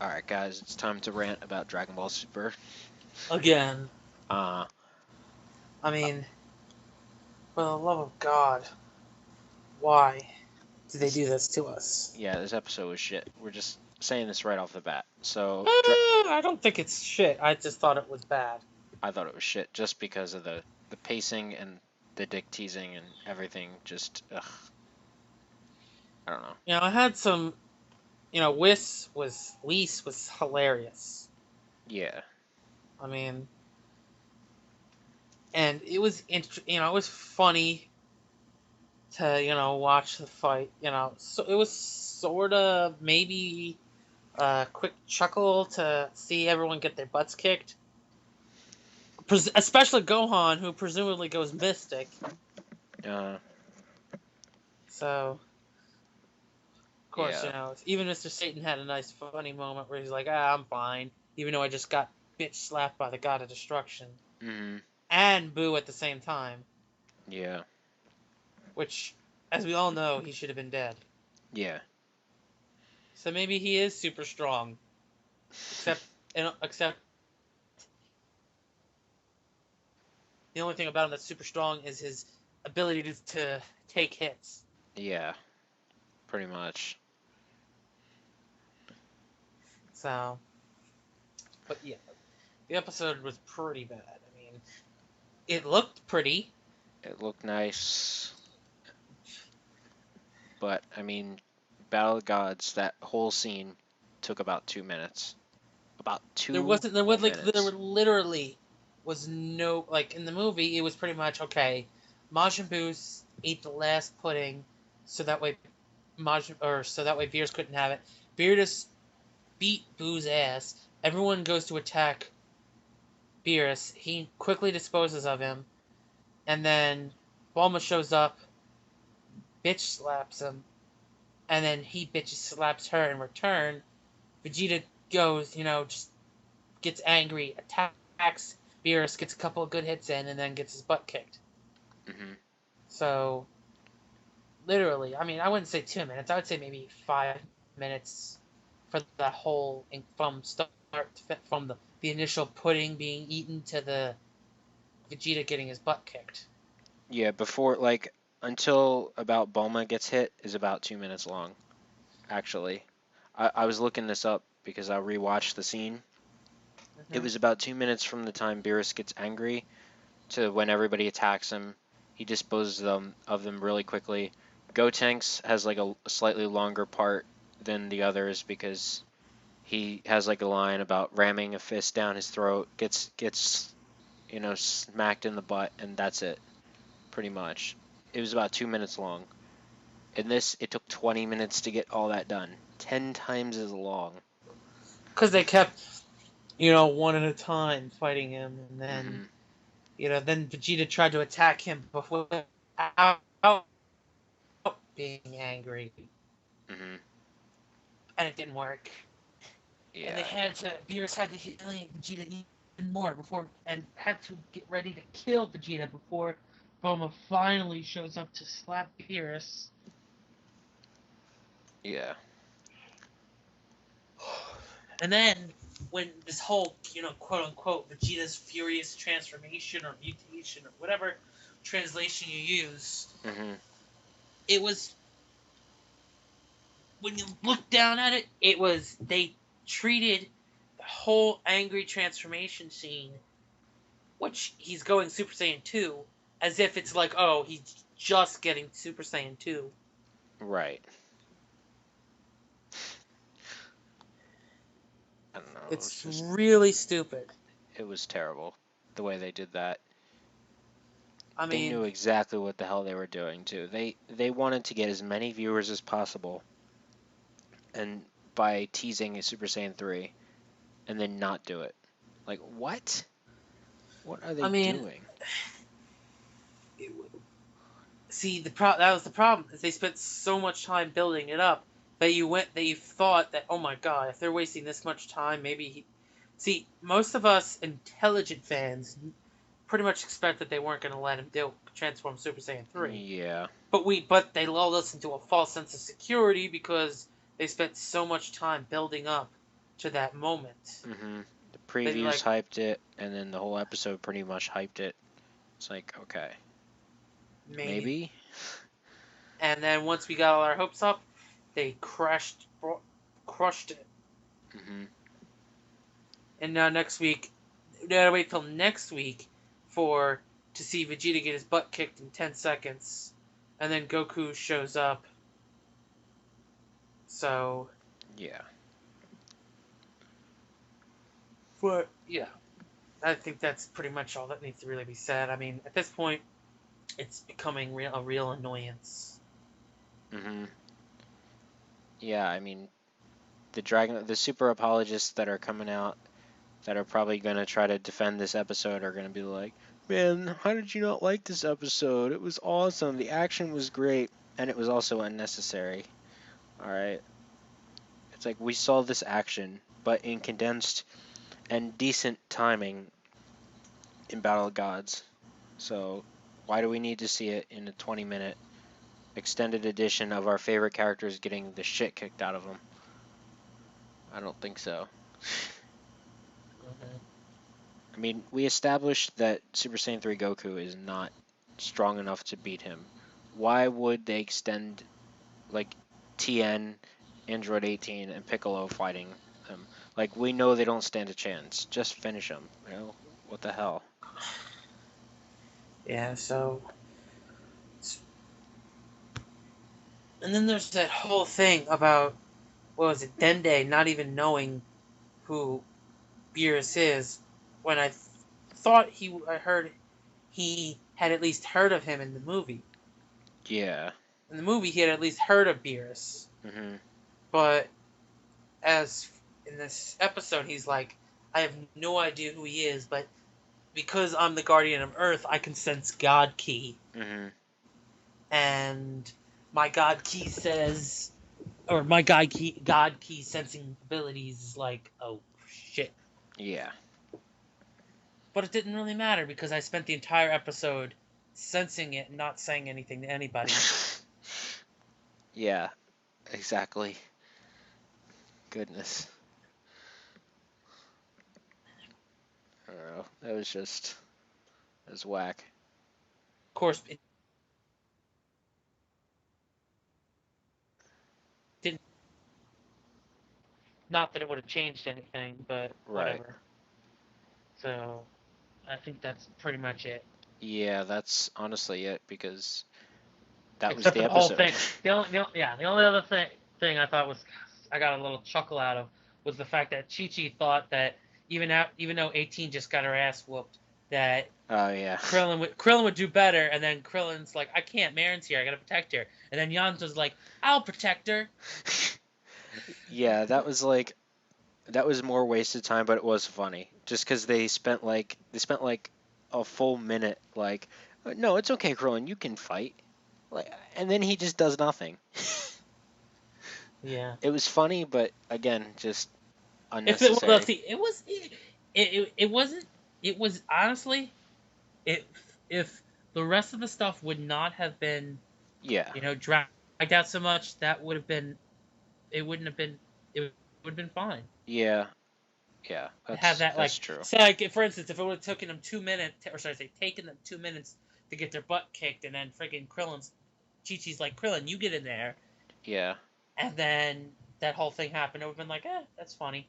Alright, guys, it's time to rant about Dragon Ball Super. Again, Uh, I mean, for the love of God, why did they this, do this to us? yeah, this episode was shit. We're just saying this right off the bat. So, I don't think it's shit. I just thought it was bad. I thought it was shit just because of the pacing and the dick teasing and everything. Just, ugh, I don't know. I had some. Whis was hilarious. Yeah, I mean, and it was it was funny to watch the fight. So it was sort of maybe a quick chuckle to see everyone get their butts kicked. Especially Gohan, who presumably goes mystic. uh, So, of course, yeah, even Mr. Satan had a nice, funny moment where he's like, I'm fine, even though I just got bitch slapped by the God of Destruction. mm, And Boo at the same time, yeah, which, as we all know, he should have been dead. yeah. So maybe he is super strong, except the only thing about him that's super strong is his ability to take hits. Yeah, pretty much. So, but yeah, the episode was pretty bad. I mean, it looked pretty. It looked nice, but, I mean, Battle of Gods, that whole scene took about 2 minutes. About There two wasn't whole there minutes. were literally was no, like, in the movie it was pretty much okay. Majin Buu ate the last pudding, so that way Beerus couldn't have it. Beerus beat Boo's ass. Everyone goes to attack Beerus. He quickly disposes of him, and then Bulma shows up, bitch slaps him, and then he bitch slaps her in return. Vegeta goes, just gets angry, attacks Beerus, gets a couple of good hits in, and then gets his butt kicked. Hmm. So, literally, I mean, I wouldn't say 2 minutes. I would say maybe 5 minutes for the whole, from start from the initial pudding being eaten to the Vegeta getting his butt kicked. Yeah, before, like, until about Bulma gets hit is about 2 minutes long, actually. I was looking this up because I rewatched the scene. It Hmm. was about 2 minutes from the time Beerus gets angry to when everybody attacks him. He disposes of them really quickly. Gotenks has like a slightly longer part than the others because he has like a line about ramming a fist down his throat, gets smacked in the butt, and that's it, pretty much. It was about 2 minutes long. In this, it took 20 minutes to get all that done. 10 times as long. Because they kept, one at a time fighting him, and then, Hmm. then Vegeta tried to attack him before being angry, Hmm. and it didn't work. And Yeah. Beerus had to humiliate Vegeta even more before, and had to get ready to kill Vegeta before Bulma finally shows up to slap Beerus. Yeah. And then when this whole, quote unquote Vegeta's furious transformation or mutation or whatever translation you use, Hmm. it was, when you look down at it, it was, they treated the whole angry transformation scene, which he's going Super Saiyan 2, as if it's like, oh, he's just getting Super Saiyan 2. Right. I don't know. It was It's just, really stupid. it was terrible the way they did that. I They mean, knew exactly what the hell they were doing too. They wanted to get as many viewers as possible, and by teasing a Super Saiyan 3 and then not do it. Like what? What are I they mean, doing? it, see, that was the problem, is they spent so much time building it up that you thought that, oh my god, if they're wasting this much time, maybe see, most of us intelligent fans pretty much expect that they weren't going to let him do transform Super Saiyan 3. Yeah. But they lulled us into a false sense of security because they spent so much time building up to that moment. Mm-hmm. The They previews like hyped it, and then the whole episode pretty much hyped it. It's like, okay, maybe, maybe? and then once we got all our hopes up, they crushed it. Mm-hmm. And now next week, we gotta wait till next week for to see Vegeta get his butt kicked in 10 seconds, and then Goku shows up. So, Yeah. but yeah, I think that's pretty much all that needs to really be said. I mean, at this point, it's becoming a real annoyance. Mm-hmm. Yeah, I mean, the super apologists that are coming out that are probably going to try to defend this episode are going to be like, man, how did you not like this episode? It was awesome. The action was great, and it was also unnecessary. All right. It's like we saw this action, but in condensed and decent timing in Battle of Gods. So why do we need to see it in a 20-minute extended edition of our favorite characters getting the shit kicked out of them? I don't think so. Mm-hmm. I mean, we established that Super Saiyan 3 Goku is not strong enough to beat him. Why would they extend, like, TN, Android 18, and Piccolo fighting him? Like, we know they don't stand a chance. Just finish them, you know? What the hell? Yeah. So, and then there's that whole thing about what was it, Dende not even knowing who Beerus is, when thought I heard he had at least heard of him in the movie. Yeah. In the movie, he had at least heard of Beerus, Mm-hmm. but as in this episode, he's like, I have no idea who he is, but because I'm the guardian of Earth, I can sense God Key, Mm-hmm. and my God Key says, or my God Key sensing abilities is like, oh shit. Yeah. But it didn't really matter because I spent the entire episode sensing it and not saying anything to anybody. Yeah, exactly. Goodness. I don't know. That was just, it was whack. Of course, it didn't. Not that it would have changed anything, but Right. whatever. So I think that's pretty much it. Yeah, that's honestly it because that was Except the for the whole episode. thing. The only other thing I thought was I got a little chuckle out of was the fact that Chi Chi thought that even though 18 just got her ass whooped, that Oh yeah. Krillin would do better, and then Krillin's like, I can't, Marin's here, I gotta protect her, and then Yonza's like, I'll protect her. Yeah, that was more wasted time, but it was funny. Just because they spent like a full minute like, no, it's okay, Krillin, you can fight. Like, and then he just does nothing. Yeah. It was funny, but again, just If it well, unnecessary. see, it wasn't. It was honestly, it if the rest of the stuff would not have been, Yeah, dragged out so much, that would have been. It wouldn't have been. It would have been fine yeah, yeah. to have that. That's Like, true. so, like, for instance, if it would have taken them 2 minutes, or should I say, taken them 2 minutes to get their butt kicked, and then freaking Chi Chi's like, Krillin, you get in there, Yeah. and then that whole thing happened, it would have been like, that's funny.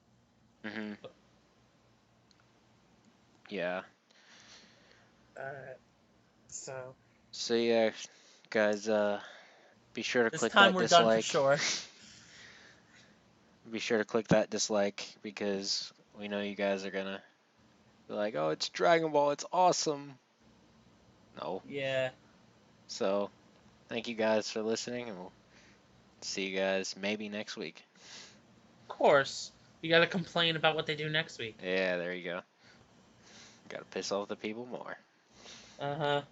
Mhm. But, Yeah. uh, so So yeah, guys, be sure to this click time that we're done for dislike. sure. Be sure to click that dislike because we know you guys are gonna be like, "Oh, it's Dragon Ball, it's awesome." No. Yeah. So, thank you guys for listening, and we'll see you guys maybe next week. Of course. You gotta complain about what they do next week. Yeah, there you go. Gotta piss off the people more. Uh huh.